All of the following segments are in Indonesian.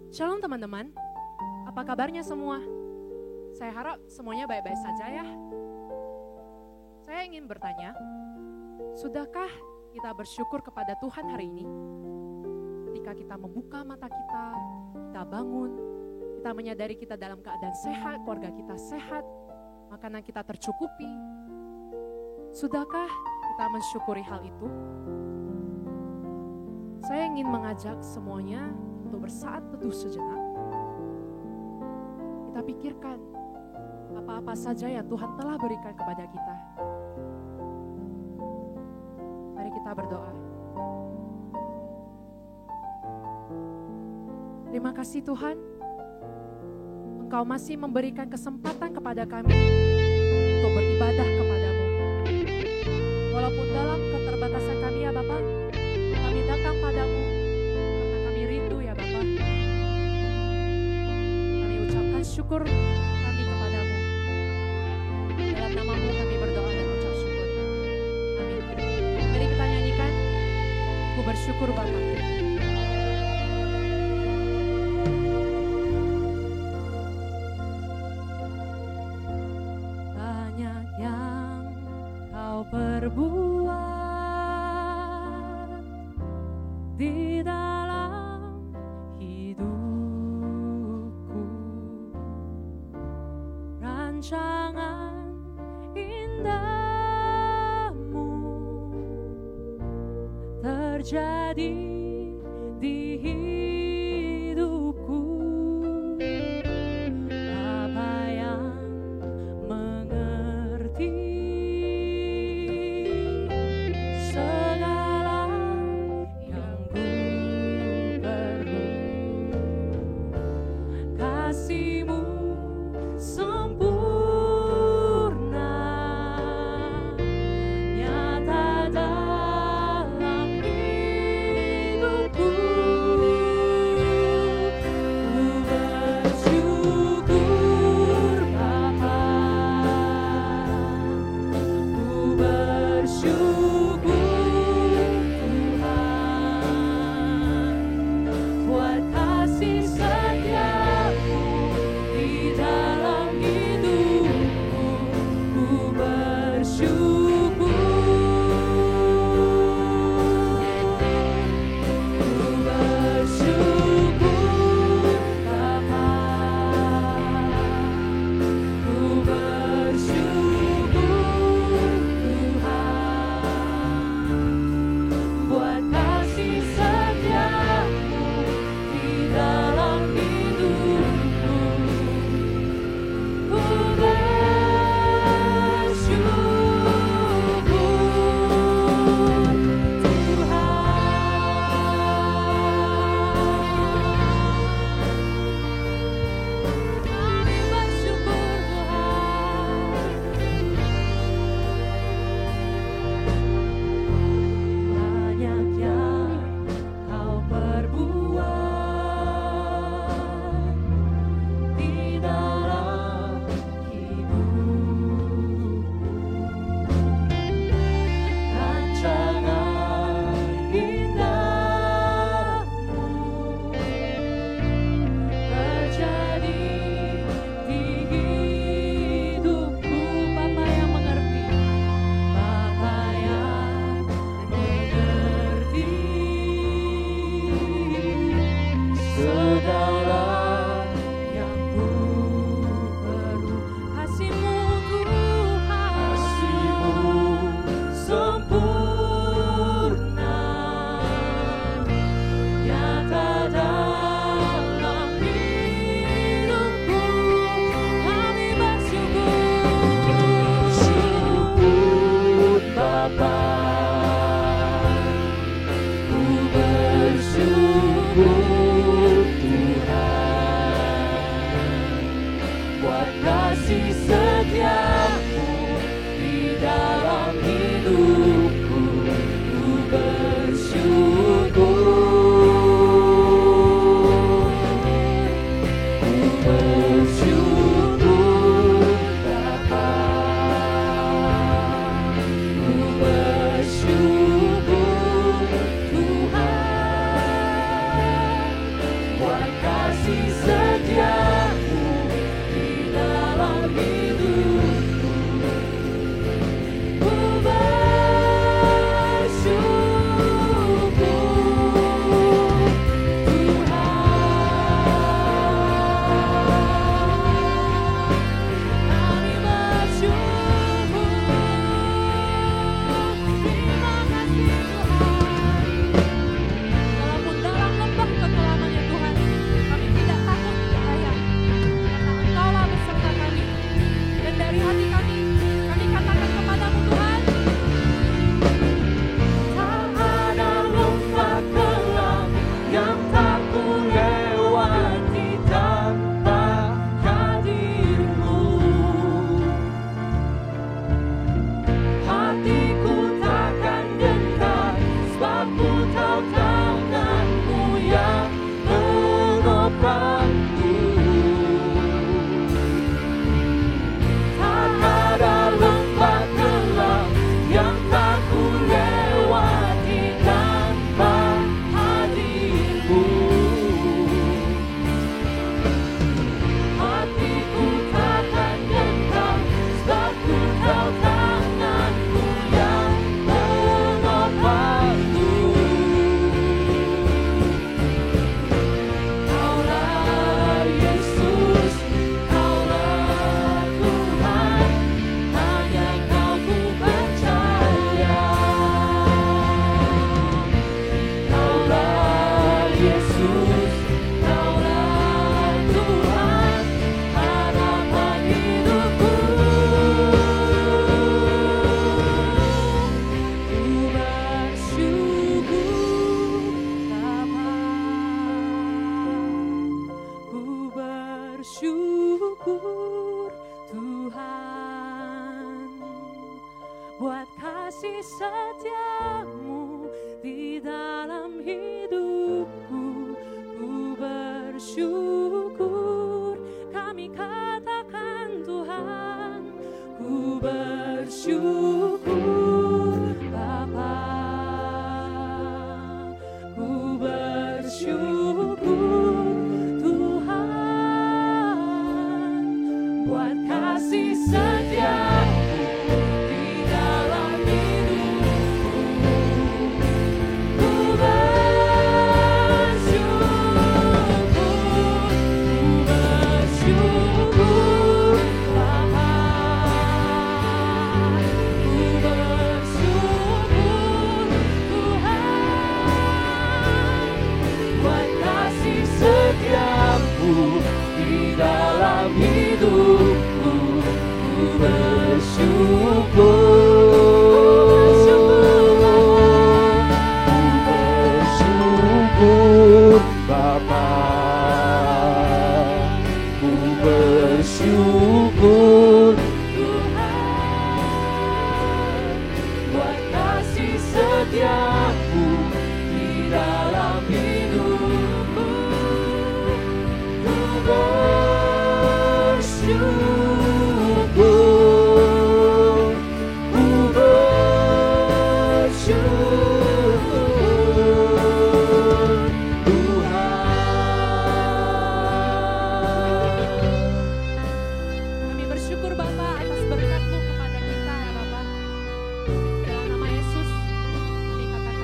Shalom teman-teman, apa kabarnya semua? Saya harap semuanya baik-baik saja ya. Saya ingin bertanya, sudahkah kita bersyukur kepada Tuhan hari ini? Ketika kita membuka mata kita bangun, kita menyadari kita dalam keadaan sehat, keluarga kita sehat, makanan kita tercukupi. Sudahkah kita mensyukuri hal itu? Saya ingin mengajak semuanya untuk bersaat teduh sejenak. Kita pikirkan apa-apa saja yang Tuhan telah berikan kepada kita. Mari kita berdoa. Terima kasih Tuhan, Engkau masih memberikan kesempatan kepada kami untuk beribadah kepadamu. Walaupun dalam keterbatasan kami ya Bapa, kami datang padamu karena kami rindu ya Bapa. Kami ucapkan syukur kami kepadamu. Dalam namamu kami berdoa dan ucap syukur. Amin. Mari kita nyanyikan, Ku bersyukur Bapa. Banyak yang kau perbuat di dalam hidupku, rancangan indahmu terjadi di hidupku. Bapa yang mengerti segala yang ku perlu, kasih-Mu sempurna nyata dalam hidupku. Ku bersyukur Bapa, ku bersyukur Tuhan buat kasih setiamu di dalam hidupku. Ku bersyukur, ku bersyukur Bapa, ku bersyukur Tuhan buat kasih setiamu di dalam hidupku. Ku bersyukur Tuhan buat kasih buat kasih setiamu di dalam hidupku. Ku bersyukur, kami katakan Tuhan, ku bersyukur Bapa, ku bersyukur Tuhan buat kasih setiamu di dalam hidupku. Ku bersyukur Bapa, ku bersyukur Tuhan buat kasih setiamu di dalam hidupku. Ku bersyukur Bapa, ku bersyukur Tuhan buat kasih setiamu di dalam hidupku. Ku bersyukur, ku bersyukur Tuhan. Kami bersyukur Bapa atas berkat-Mu kepada kita ya Bapa. Dalam nama Yesus kami katakan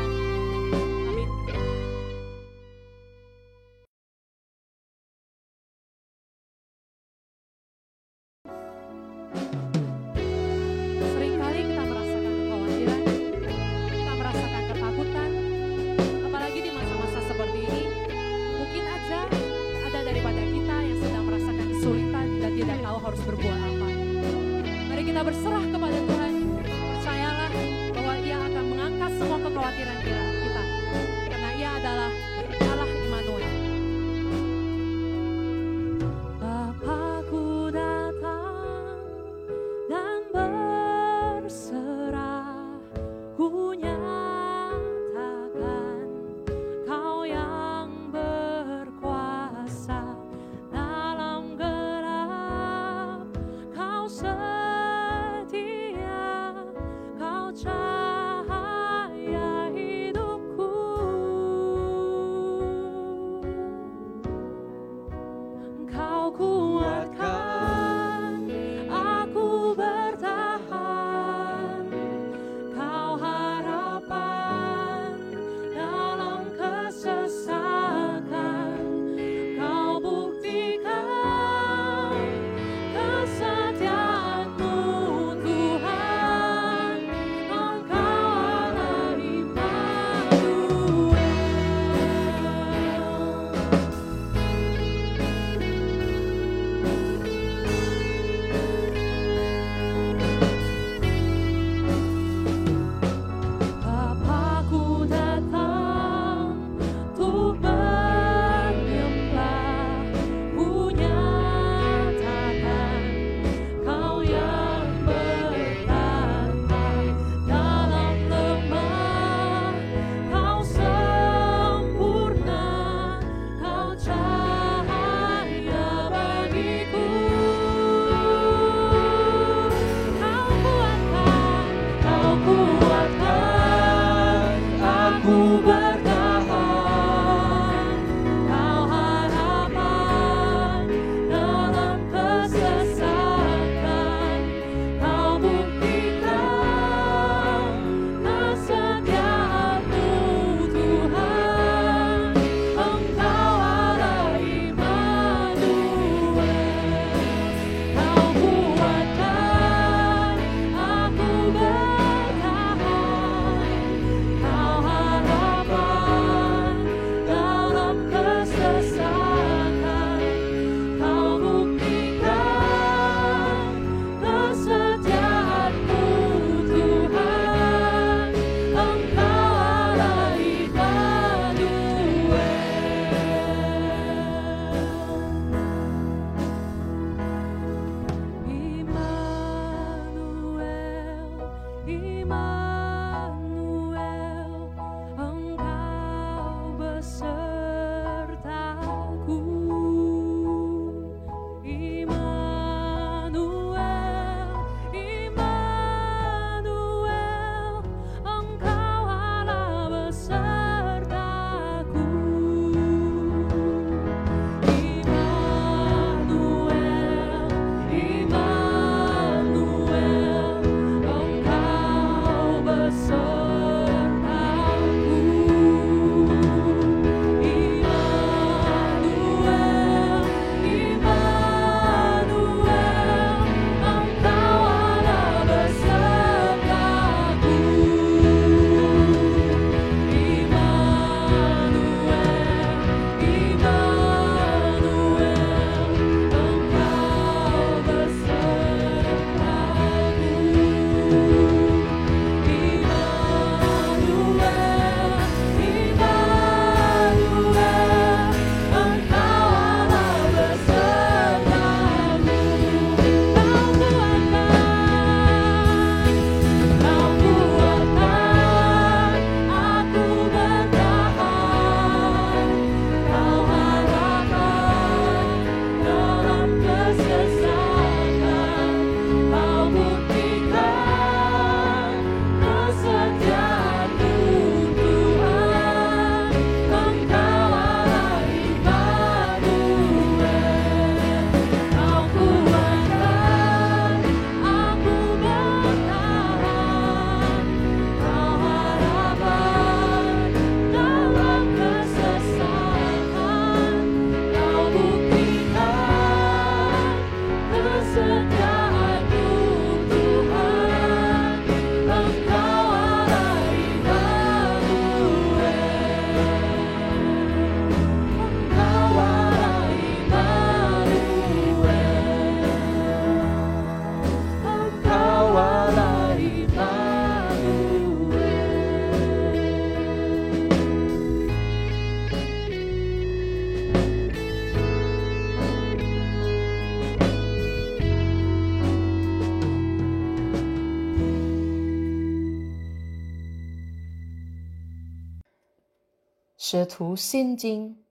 使徒信经，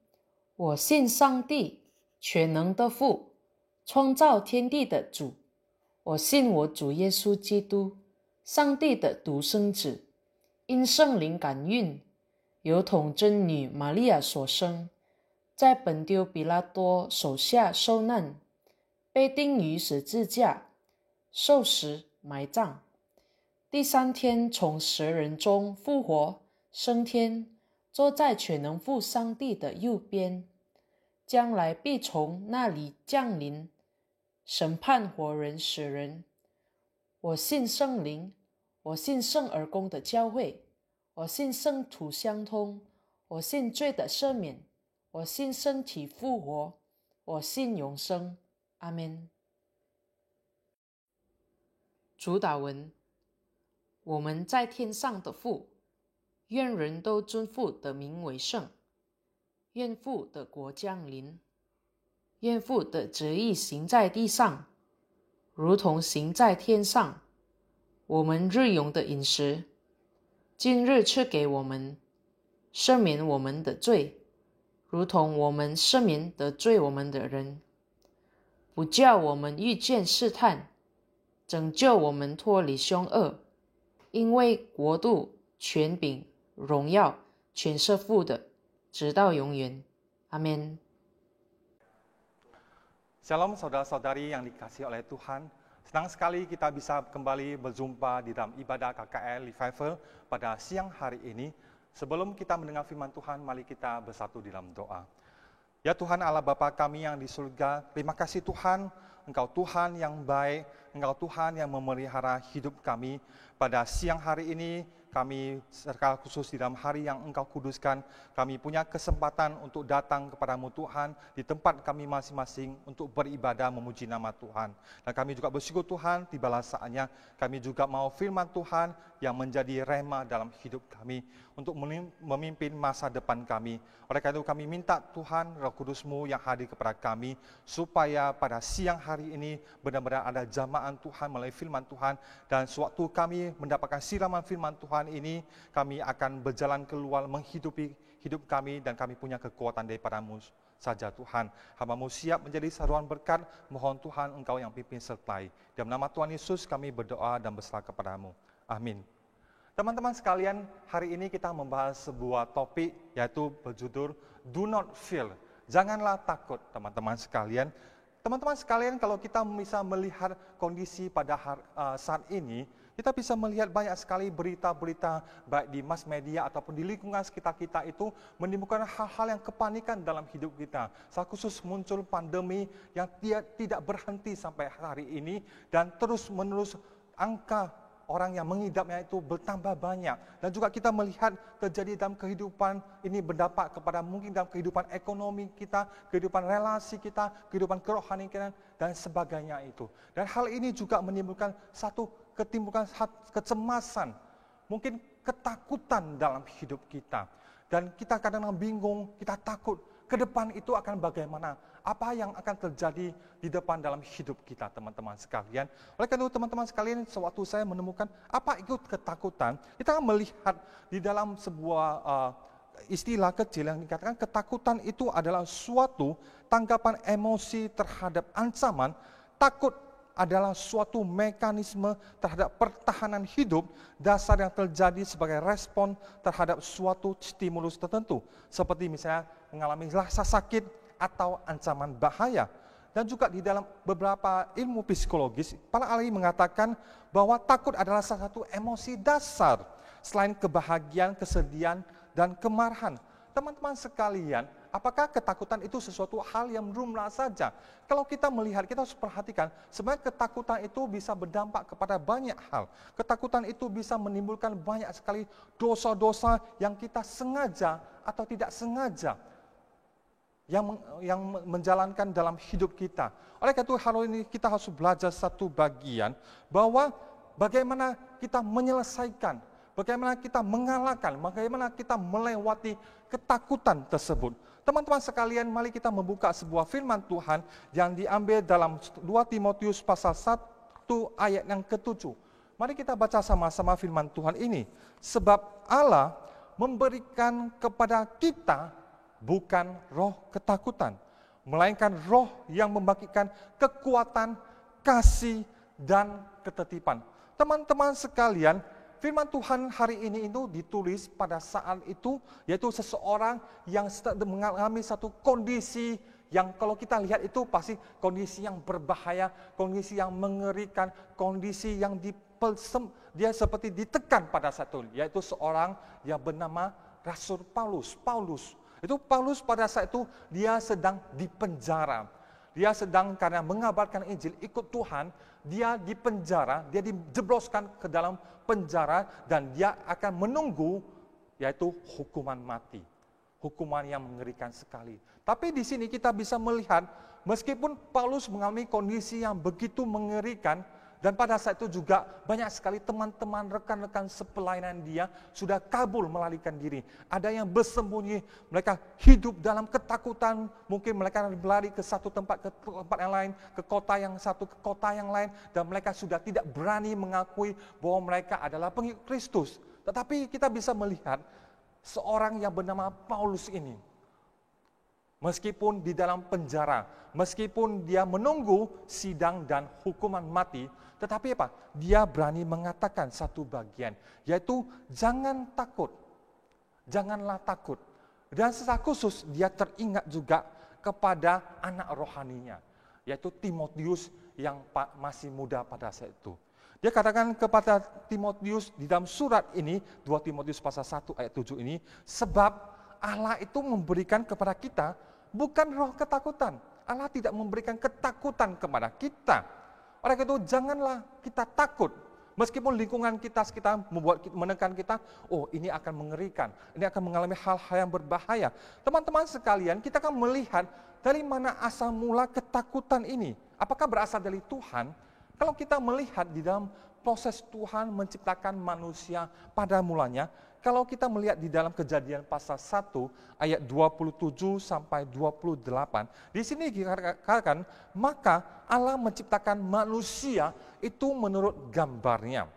我信上帝，全能的父，创造天地的主。我信我主耶稣基督，上帝的独生子，因圣灵感孕，由童贞女玛利亚所生，在本丢比拉多手下受难，被钉于十字架，受死，埋葬。第三天从死人中复活，升天，坐在全能父上帝的右边，将来必从那里降临，审判活人死人。我信圣灵，我信圣而公的教会，我信圣徒相通，我信罪的赦免，我信身体复活，我信永生。阿们。主祷文：我们在天上的父，愿人都尊父的名为圣，愿父的国降临，愿父的旨意行在地上，如同行在天上。我们日用的饮食，今日赐给我们，赦免我们的罪，如同我们赦免得罪我们的人，不叫我们遇见试探，拯救我们脱离凶恶。因为国度、权柄、荣耀，全是父的，直到永远。阿们。 Shalom saudara-saudari yang dikasihi oleh Tuhan. Senang sekali kita bisa kembali berjumpa di dalam ibadah KKL Revival pada siang hari ini. Sebelum kita mendengar firman Tuhan, mari kita bersatu di dalam doa. Ya Tuhan Allah Bapa kami yang di surga, terima kasih Tuhan, Engkau Tuhan yang baik, Engkau Tuhan yang memelihara hidup kami. Pada siang hari ini, kami secara khusus di dalam hari yang Engkau kuduskan, kami punya kesempatan untuk datang kepadamu Tuhan di tempat kami masing-masing untuk beribadah memuji nama Tuhan. Dan kami juga bersyukur Tuhan, tibalah saatnya kami juga mau firman Tuhan yang menjadi rema dalam hidup kami untuk memimpin masa depan kami. Oleh karena itu kami minta Tuhan Roh Kudus-Mu yang hadir kepada kami supaya pada siang hari ini benar-benar ada jamaah penyertaan Tuhan melalui firman Tuhan. Dan sewaktu kami mendapatkan siraman firman Tuhan ini, kami akan berjalan keluar menghidupi hidup kami dan kami punya kekuatan daripada-Mu saja Tuhan. Hamba-Mu siap menjadi saluran berkat, mohon Tuhan Engkau yang pimpin sertai. Dalam nama Tuhan Yesus kami berdoa dan berserah kepada-Mu. Amin. Teman-teman sekalian, hari ini kita membahas sebuah topik yaitu berjudul Do Not Fear. Janganlah takut, teman-teman sekalian. Teman-teman sekalian, kalau kita bisa melihat kondisi pada saat ini, kita bisa melihat banyak sekali berita-berita baik di mass media ataupun di lingkungan sekitar kita itu menimbulkan hal-hal yang kepanikan dalam hidup kita. Secara khusus muncul pandemi yang tidak berhenti sampai hari ini dan terus-menerus angka orang yang mengidapnya itu bertambah banyak. Dan juga kita melihat terjadi dalam kehidupan ini berdampak kepada mungkin dalam kehidupan ekonomi kita, kehidupan relasi kita, kehidupan kerohanian kita, dan sebagainya itu. Dan hal ini juga menimbulkan kecemasan, mungkin ketakutan dalam hidup kita. Dan kita kadang-kadang bingung, kita takut, ke depan itu akan bagaimana? Apa yang akan terjadi di depan dalam hidup kita, teman-teman sekalian. Oleh karena itu, teman-teman sekalian, sewaktu saya menemukan apa itu ketakutan, kita akan melihat di dalam sebuah istilah kecil yang dikatakan ketakutan itu adalah suatu tanggapan emosi terhadap ancaman. Takut adalah suatu mekanisme terhadap pertahanan hidup dasar yang terjadi sebagai respon terhadap suatu stimulus tertentu. Seperti misalnya mengalami rasa sakit, atau ancaman bahaya. Dan juga di dalam beberapa ilmu psikologis, para ahli mengatakan bahwa takut adalah salah satu emosi dasar selain kebahagiaan, kesedihan, dan kemarahan. Teman-teman sekalian, apakah ketakutan itu sesuatu hal yang lumrah saja? Kalau kita melihat, kita harus perhatikan, sebenarnya ketakutan itu bisa berdampak kepada banyak hal. Ketakutan itu bisa menimbulkan banyak sekali dosa-dosa yang kita sengaja atau tidak sengaja yang menjalankan dalam hidup kita. Oleh karena itu hari ini kita harus belajar satu bagian bahwa bagaimana kita menyelesaikan, bagaimana kita mengalahkan, bagaimana kita melewati ketakutan tersebut. Teman-teman sekalian, mari kita membuka sebuah firman Tuhan yang diambil dalam 2 Timotius pasal 1 ayat yang ke-7. Mari kita baca sama-sama firman Tuhan ini. Sebab Allah memberikan kepada kita bukan roh ketakutan, melainkan roh yang membagikan kekuatan, kasih, dan ketertiban. Teman-teman sekalian, firman Tuhan hari ini itu ditulis pada saat itu, yaitu seseorang yang mengalami satu kondisi yang kalau kita lihat itu pasti kondisi yang berbahaya, kondisi yang mengerikan, kondisi yang dia seperti ditekan pada saat itu, yaitu seorang yang bernama Rasul Paulus. Paulus pada saat itu dia sedang dipenjara. Dia sedang karena mengabarkan Injil, ikut Tuhan, dia dipenjara, dia dijebloskan ke dalam penjara dan dia akan menunggu yaitu hukuman mati. Hukuman yang mengerikan sekali. Tapi di sini kita bisa melihat meskipun Paulus mengalami kondisi yang begitu mengerikan, dan pada saat itu juga banyak sekali teman-teman, rekan-rekan sepelayanan dia sudah kabur melarikan diri. Ada yang bersembunyi, mereka hidup dalam ketakutan. Mungkin mereka berlari ke satu tempat ke tempat yang lain, ke kota yang satu ke kota yang lain. Dan mereka sudah tidak berani mengakui bahwa mereka adalah pengikut Kristus. Tetapi kita bisa melihat seorang yang bernama Paulus ini. Meskipun di dalam penjara, meskipun dia menunggu sidang dan hukuman mati, tetapi apa? Dia berani mengatakan satu bagian, yaitu jangan takut, janganlah takut. Dan secara khusus dia teringat juga kepada anak rohaninya, yaitu Timotius yang masih muda pada saat itu. Dia katakan kepada Timotius di dalam surat ini, 2 Timotius pasal 1 ayat 7 ini, sebab Allah itu memberikan kepada kita bukan roh ketakutan. Allah tidak memberikan ketakutan kepada kita. Oleh karena itu janganlah kita takut. Meskipun lingkungan kita sekitar menekan kita, oh ini akan mengerikan, ini akan mengalami hal-hal yang berbahaya. Teman-teman sekalian, kita akan melihat dari mana asal mula ketakutan ini. Apakah berasal dari Tuhan? Kalau kita melihat di dalam proses Tuhan menciptakan manusia pada mulanya, kalau kita melihat di dalam Kejadian pasal 1 ayat 27 sampai 28, di sini dikatakan, maka Allah menciptakan manusia itu menurut gambarnya.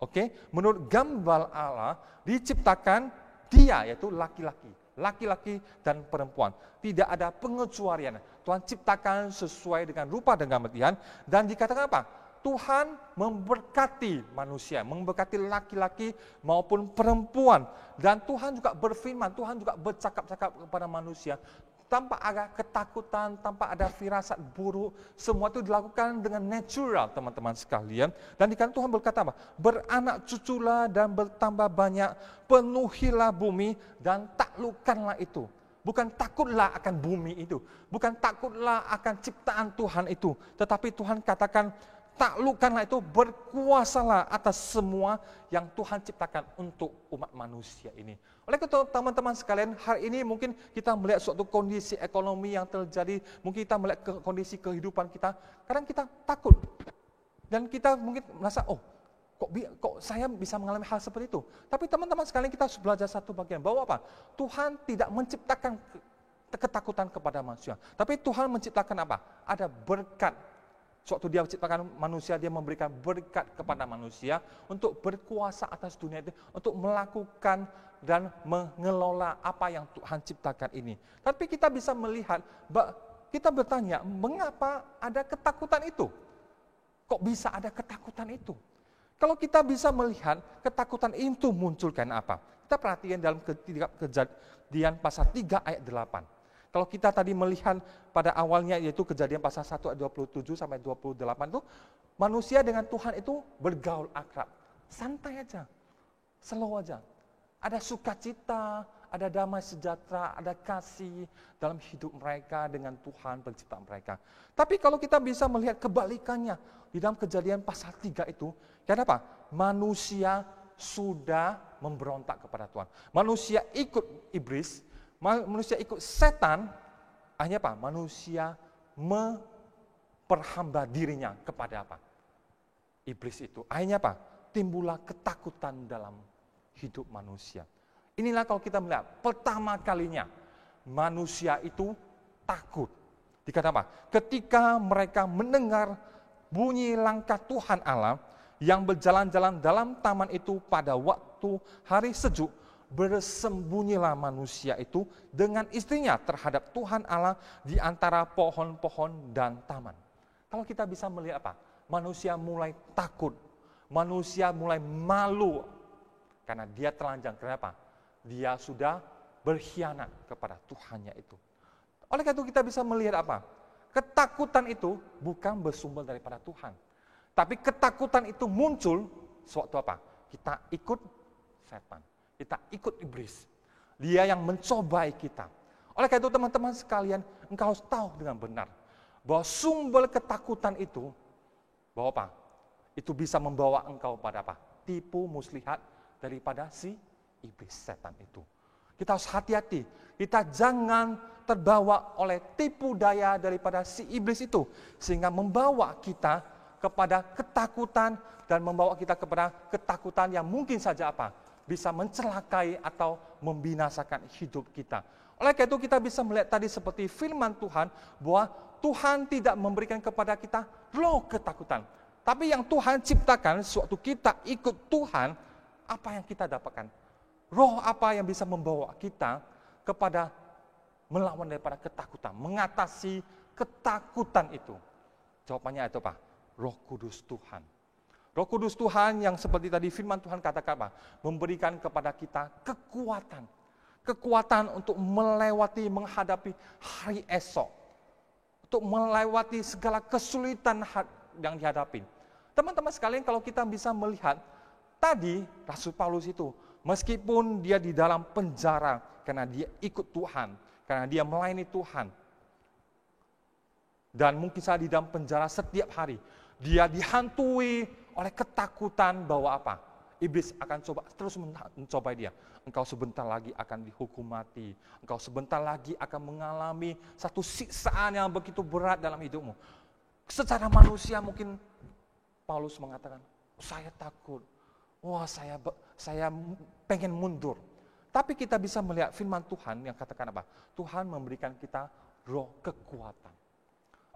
Oke, menurut gambar Allah diciptakan dia, yaitu laki-laki dan perempuan. Tidak ada pengecualian. Tuhan ciptakan sesuai dengan rupa dan gambar Tuhan, dan dikatakan apa? Tuhan memberkati manusia, memberkati laki-laki maupun perempuan. Dan Tuhan juga berfirman, Tuhan juga bercakap-cakap kepada manusia. Tanpa ada ketakutan, tanpa ada firasat buruk. Semua itu dilakukan dengan natural, teman-teman sekalian. Dan dikatakan Tuhan berkata apa? Beranak cuculah dan bertambah banyak, penuhilah bumi dan taklukkanlah itu. Bukan takutlah akan bumi itu. Bukan takutlah akan ciptaan Tuhan itu. Tetapi Tuhan katakan, taklukkanlah itu, berkuasalah atas semua yang Tuhan ciptakan untuk umat manusia ini. Oleh karena teman-teman sekalian, hari ini mungkin kita melihat suatu kondisi ekonomi yang terjadi, mungkin kita melihat kondisi kehidupan kita, kadang kita takut. Dan kita mungkin merasa, kok saya bisa mengalami hal seperti itu. Tapi teman-teman sekalian, kita harus belajar satu bagian, bahwa apa? Tuhan tidak menciptakan ketakutan kepada manusia. Tapi Tuhan menciptakan apa? Ada berkat. Suatu dia menciptakan manusia, dia memberikan berkat kepada manusia untuk berkuasa atas dunia itu, untuk melakukan dan mengelola apa yang Tuhan ciptakan ini. Tapi kita bisa melihat, kita bertanya, mengapa ada ketakutan itu? Kok bisa ada ketakutan itu? Kalau kita bisa melihat ketakutan itu munculkan apa? Kita perhatikan dalam Kejadian pasal 3 ayat 8. Kalau kita tadi melihat pada awalnya, yaitu Kejadian pasal 1 ayat 27 sampai 28 itu, manusia dengan Tuhan itu bergaul akrab. Santai aja, slow aja. Ada sukacita, ada damai sejahtera, ada kasih dalam hidup mereka dengan Tuhan pencipta mereka. Tapi kalau kita bisa melihat kebalikannya, di dalam Kejadian pasal 3 itu, kenapa? Manusia sudah memberontak kepada Tuhan. Manusia ikut iblis, manusia ikut setan, akhirnya apa? Manusia memperhamba dirinya kepada apa? Iblis itu. Akhirnya apa? Timbullah ketakutan dalam hidup manusia. Inilah kalau kita melihat, pertama kalinya manusia itu takut. Dikatakan apa? Ketika mereka mendengar bunyi langkah Tuhan Allah yang berjalan-jalan dalam taman itu pada waktu hari sejuk, bersembunyilah manusia itu dengan istrinya terhadap Tuhan Allah di antara pohon-pohon dan taman. Kalau kita bisa melihat apa? Manusia mulai takut, manusia mulai malu karena dia telanjang. Kenapa? Dia sudah berkhianat kepada Tuhannya itu. Oleh karena itu kita bisa melihat apa? Ketakutan itu bukan bersumber daripada Tuhan. Tapi ketakutan itu muncul sewaktu apa? Kita ikut setan. Kita ikut iblis. Dia yang mencobai kita. Oleh karena itu teman-teman sekalian, engkau harus tahu dengan benar bahwa sumber ketakutan itu, bahwa apa? Itu bisa membawa engkau pada apa? Tipu muslihat daripada si iblis setan itu. Kita harus hati-hati. Kita jangan terbawa oleh tipu daya daripada si iblis itu, sehingga membawa kita kepada ketakutan dan membawa kita kepada ketakutan yang mungkin saja apa? Bisa mencelakai atau membinasakan hidup kita. Oleh karena itu kita bisa melihat tadi seperti firman Tuhan, bahwa Tuhan tidak memberikan kepada kita roh ketakutan. Tapi yang Tuhan ciptakan, sewaktu kita ikut Tuhan, apa yang kita dapatkan? Roh apa yang bisa membawa kita kepada melawan daripada ketakutan, mengatasi ketakutan itu? Jawabannya itu apa? Roh Kudus Tuhan. Roh Kudus Tuhan yang seperti tadi firman Tuhan katakan apa? Memberikan kepada kita kekuatan. Kekuatan untuk melewati, menghadapi hari esok. Untuk melewati segala kesulitan yang dihadapi. Teman-teman sekalian, kalau kita bisa melihat, tadi Rasul Paulus itu, meskipun dia di dalam penjara, karena dia ikut Tuhan, karena dia melayani Tuhan. Dan mungkin saja di dalam penjara setiap hari, dia dihantui oleh ketakutan bahwa apa? Iblis akan terus mencobai dia. Engkau sebentar lagi akan dihukum mati. Engkau sebentar lagi akan mengalami satu siksaan yang begitu berat dalam hidupmu. Secara manusia mungkin Paulus mengatakan, saya takut, wah saya pengen mundur. Tapi kita bisa melihat firman Tuhan yang katakan apa? Tuhan memberikan kita roh kekuatan.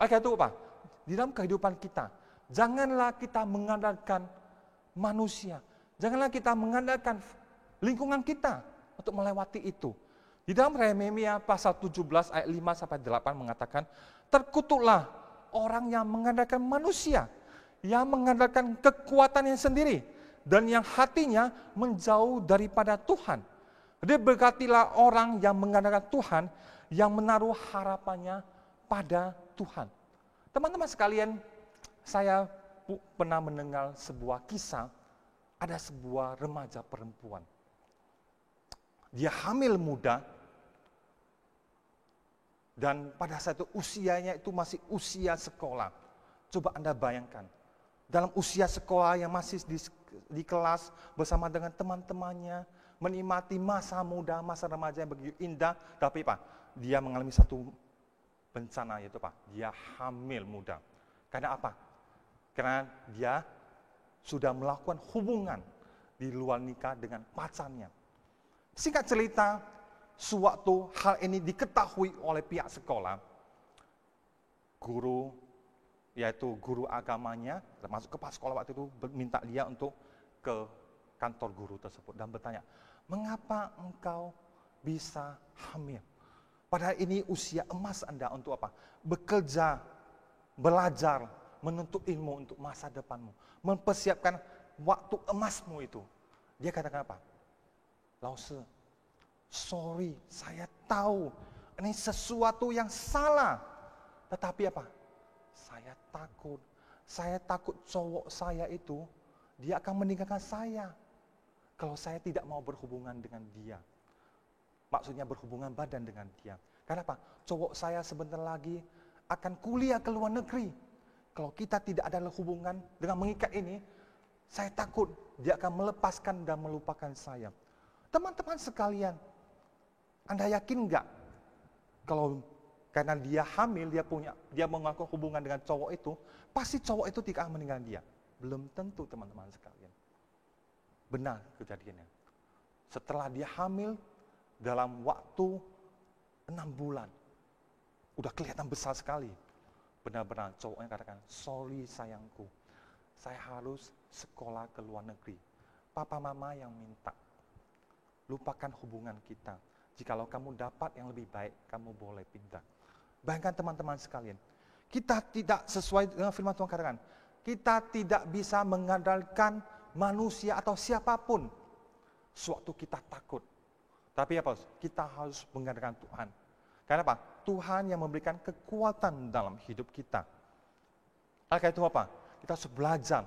Oleh itu apa? Di dalam kehidupan kita, janganlah kita mengandalkan manusia. Janganlah kita mengandalkan lingkungan kita untuk melewati itu. Di dalam Yeremia pasal 17 ayat 5-8 mengatakan, terkutuklah orang yang mengandalkan manusia, yang mengandalkan kekuatannya sendiri, dan yang hatinya menjauh daripada Tuhan. Diberkatilah orang yang mengandalkan Tuhan, yang menaruh harapannya pada Tuhan. Teman-teman sekalian, saya pernah mendengar sebuah kisah, ada sebuah remaja perempuan. Dia hamil muda, dan pada saat itu usianya itu masih usia sekolah. Coba Anda bayangkan, dalam usia sekolah yang masih di kelas bersama dengan teman-temannya, menikmati masa muda, masa remaja yang begitu indah, tapi Pak, dia mengalami satu bencana, yaitu Pak, dia hamil muda. Karena apa? Karena dia sudah melakukan hubungan di luar nikah dengan pacarnya. Singkat cerita, sewaktu hal ini diketahui oleh pihak sekolah, guru, yaitu guru agamanya, termasuk kepala sekolah waktu itu, minta dia untuk ke kantor guru tersebut dan bertanya, mengapa engkau bisa hamil? Padahal ini usia emas Anda untuk apa? Bekerja, belajar, menuntut ilmu untuk masa depanmu. Mempersiapkan waktu emasmu itu. Dia katakan apa? Lause, sorry, saya tahu ini sesuatu yang salah. Tetapi apa? Saya takut cowok saya itu, dia akan meninggalkan saya. Kalau saya tidak mau berhubungan dengan dia. Maksudnya berhubungan badan dengan dia. Kenapa? Cowok saya sebentar lagi akan kuliah ke luar negeri. Kalau kita tidak ada hubungan dengan mengikat ini, saya takut dia akan melepaskan dan melupakan saya. Teman-teman sekalian, Anda yakin enggak? Kalau karena dia hamil, dia mengaku hubungan dengan cowok itu, pasti cowok itu tidak akan meninggalkan dia. Belum tentu teman-teman sekalian. Benar kejadiannya. Setelah dia hamil, dalam waktu 6 bulan, udah kelihatan besar sekali. Benar-benar cowoknya katakan, sorry sayangku, saya harus sekolah ke luar negeri. Papa mama yang minta, lupakan hubungan kita. Jikalau kamu dapat yang lebih baik, kamu boleh pindah. Bayangkan teman-teman sekalian, kita tidak sesuai dengan firman Tuhan katakan, kita tidak bisa mengandalkan manusia atau siapapun sewaktu kita takut. Tapi apa? Kita harus mengandalkan Tuhan. Karena apa? Tuhan yang memberikan kekuatan dalam hidup kita. Oleh itu apa? Kita harus belajar.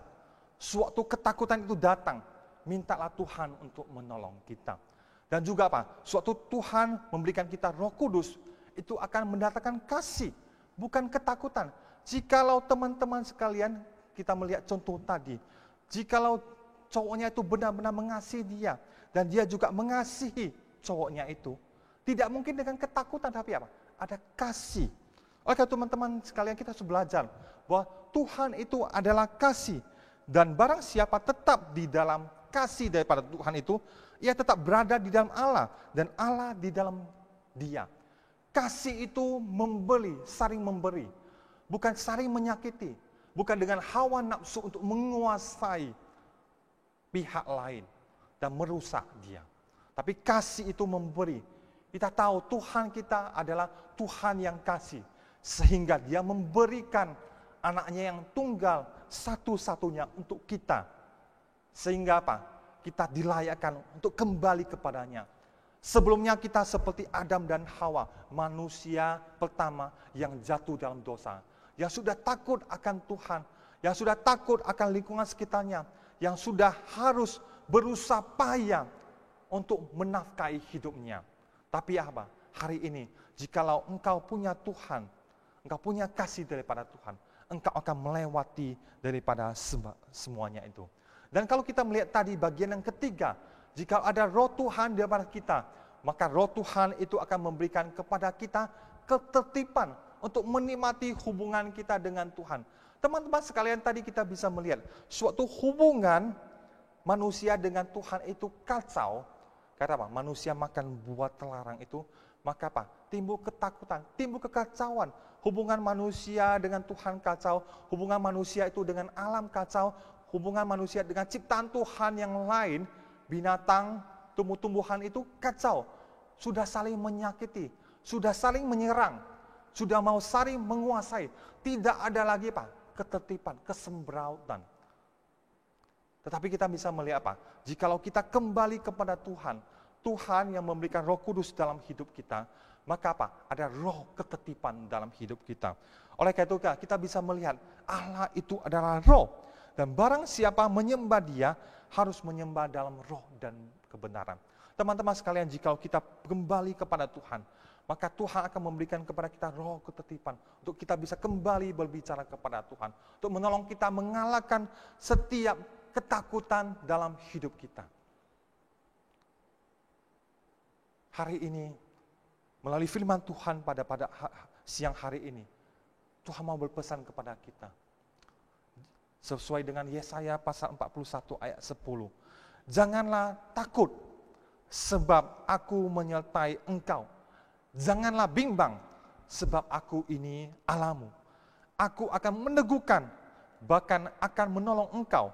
Sewaktu ketakutan itu datang, mintalah Tuhan untuk menolong kita. Dan juga apa? Sewaktu Tuhan memberikan kita Roh Kudus, itu akan mendatangkan kasih, bukan ketakutan. Jikalau teman-teman sekalian, kita melihat contoh tadi, jikalau cowoknya itu benar-benar mengasihi dia, dan dia juga mengasihi cowoknya itu, tidak mungkin dengan ketakutan, tapi apa? Ada kasih. Oleh karena teman-teman sekalian, kita harus belajar bahwa Tuhan itu adalah kasih, dan barang siapa tetap di dalam kasih daripada Tuhan itu, ia tetap berada di dalam Allah, dan Allah di dalam dia. Kasih itu memberi, saling memberi, bukan saling menyakiti, bukan dengan hawa nafsu untuk menguasai pihak lain dan merusak dia. Tapi kasih itu memberi. Kita tahu Tuhan kita adalah Tuhan yang kasih, sehingga dia memberikan anaknya yang tunggal satu-satunya untuk kita. Sehingga apa? Kita dilayakkan untuk kembali kepadanya. Sebelumnya kita seperti Adam dan Hawa, manusia pertama yang jatuh dalam dosa. Yang sudah takut akan Tuhan, yang sudah takut akan lingkungan sekitarnya, yang sudah harus berusaha payah untuk menafkahi hidupnya. Tapi apa? Hari ini, jikalau engkau punya Tuhan, engkau punya kasih daripada Tuhan, engkau akan melewati daripada semuanya itu. Dan kalau kita melihat tadi bagian yang ketiga, jika ada Roh Tuhan daripada kita, maka Roh Tuhan itu akan memberikan kepada kita ketertiban untuk menikmati hubungan kita dengan Tuhan. Teman-teman sekalian, tadi kita bisa melihat suatu hubungan manusia dengan Tuhan itu kacau. Karena apa? Manusia makan buah terlarang itu, maka apa? Timbul ketakutan, timbul kekacauan. Hubungan manusia dengan Tuhan kacau, hubungan manusia itu dengan alam kacau, hubungan manusia dengan ciptaan Tuhan yang lain, binatang, tumbuh-tumbuhan itu kacau. Sudah saling menyakiti, sudah saling menyerang, sudah mau saling menguasai. Tidak ada lagi apa? Ketertiban, kesembrautan. Tetapi kita bisa melihat apa? Jikalau kita kembali kepada Tuhan, Tuhan yang memberikan Roh Kudus dalam hidup kita, maka apa? Ada roh ketertiban dalam hidup kita. Oleh karena itu kita bisa melihat Allah itu adalah roh. Dan barang siapa menyembah Dia, harus menyembah dalam roh dan kebenaran. Teman-teman sekalian, jika kita kembali kepada Tuhan, maka Tuhan akan memberikan kepada kita roh ketertiban, untuk kita bisa kembali berbicara kepada Tuhan, untuk menolong kita mengalahkan setiap ketakutan dalam hidup kita. Hari ini, melalui firman Tuhan pada siang hari ini, Tuhan mau berpesan kepada kita. Sesuai dengan Yesaya pasal 41 ayat 10. Janganlah takut, sebab aku menyertai engkau. Janganlah bimbang, sebab aku ini Allahmu. Aku akan meneguhkan, bahkan akan menolong engkau.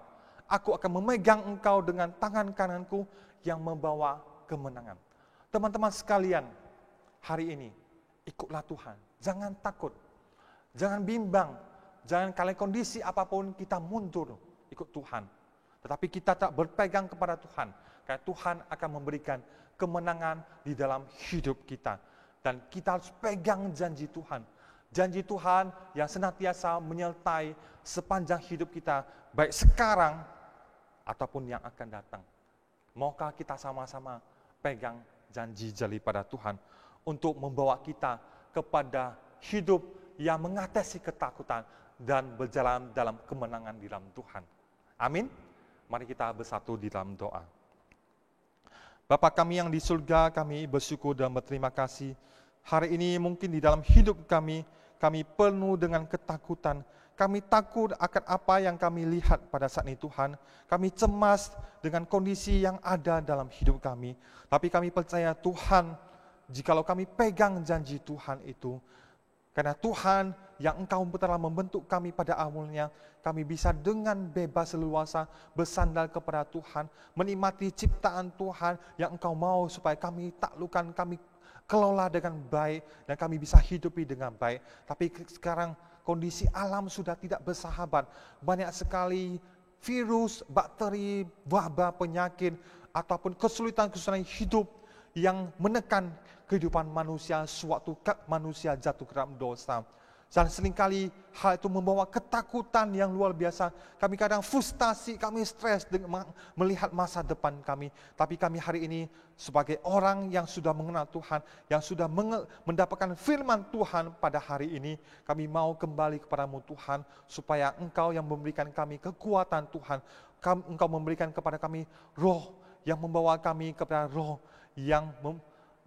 Aku akan memegang engkau dengan tangan kananku yang membawa kemenangan. Teman-teman sekalian, hari ini, ikutlah Tuhan. Jangan takut, jangan bimbang, jangan kalian kondisi apapun kita mundur ikut Tuhan. Tetapi kita tak berpegang kepada Tuhan, karena Tuhan akan memberikan kemenangan di dalam hidup kita. Dan kita harus pegang janji Tuhan. Janji Tuhan yang senantiasa menyertai sepanjang hidup kita, baik sekarang ataupun yang akan datang. Maukah kita sama-sama pegang janji daripada Tuhan untuk membawa kita kepada hidup yang mengatasi ketakutan dan berjalan dalam kemenangan di dalam Tuhan. Amin. Mari kita bersatu di dalam doa. Bapa kami yang di surga, kami bersyukur dan berterima kasih. Hari ini mungkin di dalam hidup kami penuh dengan ketakutan. Kami takut akan apa yang kami lihat pada saat ini Tuhan. Kami cemas dengan kondisi yang ada dalam hidup kami. Tapi kami percaya Tuhan, jikalau kami pegang janji Tuhan itu, karena Tuhan yang Engkau telah membentuk kami pada awalnya, kami bisa dengan bebas leluasa bersandar kepada Tuhan, menikmati ciptaan Tuhan yang Engkau mau supaya kami taklukkan, kami kelola dengan baik, dan kami bisa hidupi dengan baik. Tapi sekarang kondisi alam sudah tidak bersahabat. Banyak sekali virus, bakteri, wabah, penyakit, ataupun kesulitan-kesulitan hidup yang menekan kehidupan manusia sewaktu manusia jatuh ke dalam dosa. Dan seringkali hal itu membawa ketakutan yang luar biasa. Kami kadang frustasi, kami stres dengan melihat masa depan kami. Tapi kami hari ini sebagai orang yang sudah mengenal Tuhan, yang sudah mendapatkan firman Tuhan pada hari ini, kami mau kembali kepadamu Tuhan, supaya Engkau yang memberikan kami kekuatan Tuhan, Engkau memberikan kepada kami roh yang membawa kami kepada roh yang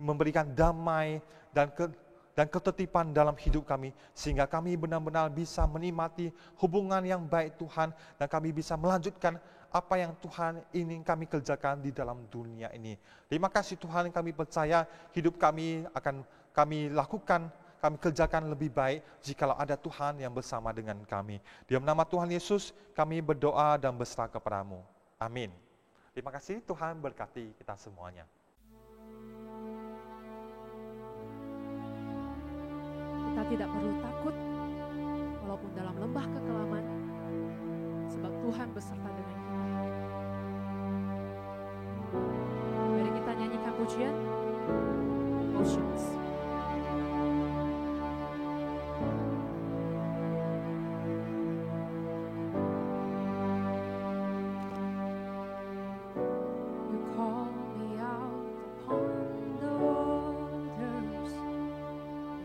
memberikan damai dan ketertiban dalam hidup kami, sehingga kami benar-benar bisa menikmati hubungan yang baik Tuhan, dan kami bisa melanjutkan apa yang Tuhan ingin kami kerjakan di dalam dunia ini. Terima kasih Tuhan, kami percaya hidup kami akan kami lakukan, kami kerjakan lebih baik jikalau ada Tuhan yang bersama dengan kami. Di dalam nama Tuhan Yesus kami berdoa dan berserah kepadamu. Amin. Terima kasih, Tuhan berkati kita semuanya. Kita tidak perlu takut walaupun dalam lembah kekelaman, sebab Tuhan beserta dengan kita. Mari kita nyanyikan pujian Oceans.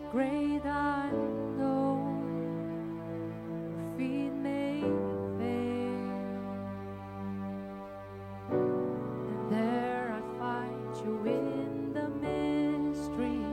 Great unknown, your feet may fail, and there I find you in the mystery.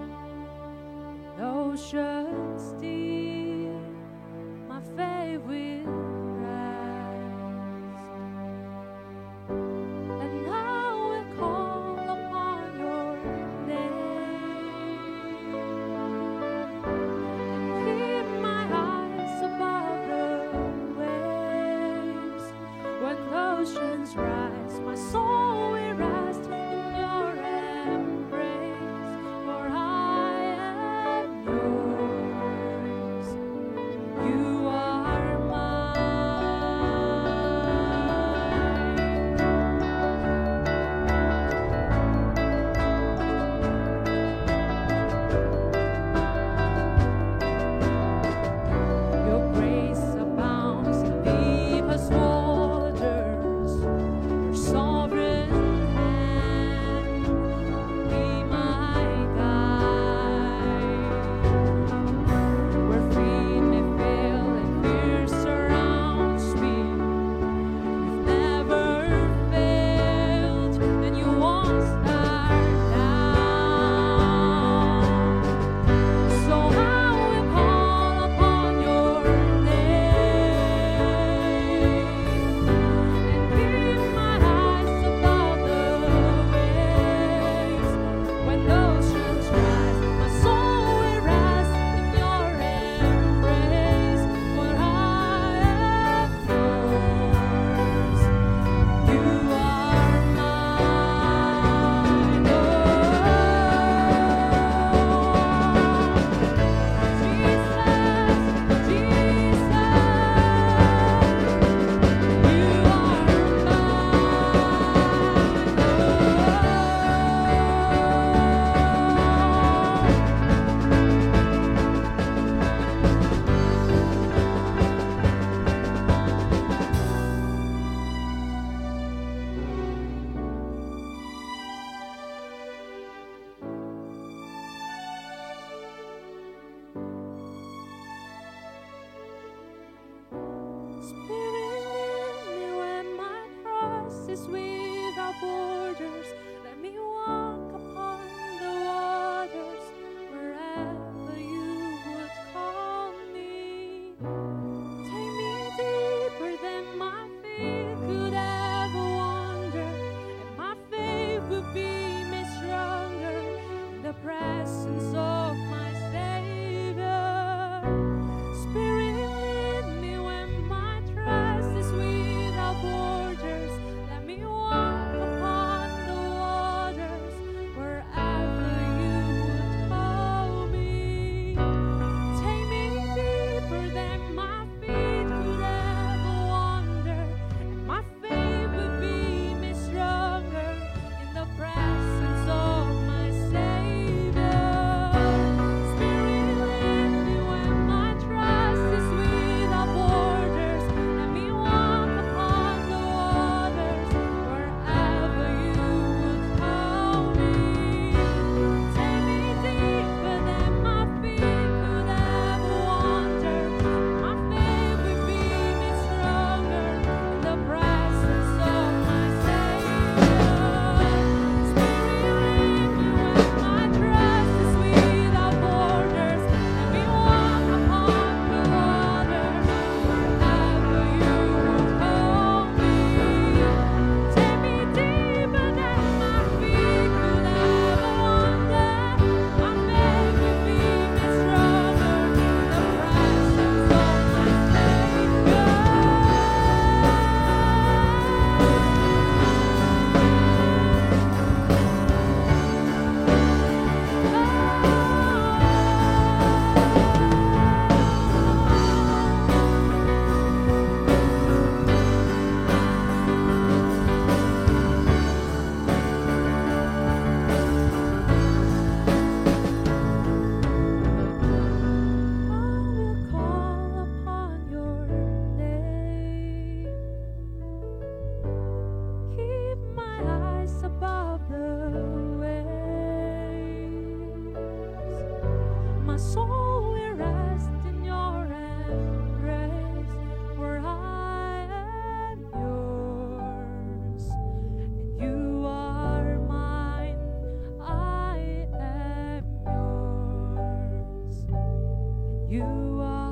my soul will rest in your embrace, for I am yours, and you are mine. I am yours, and you are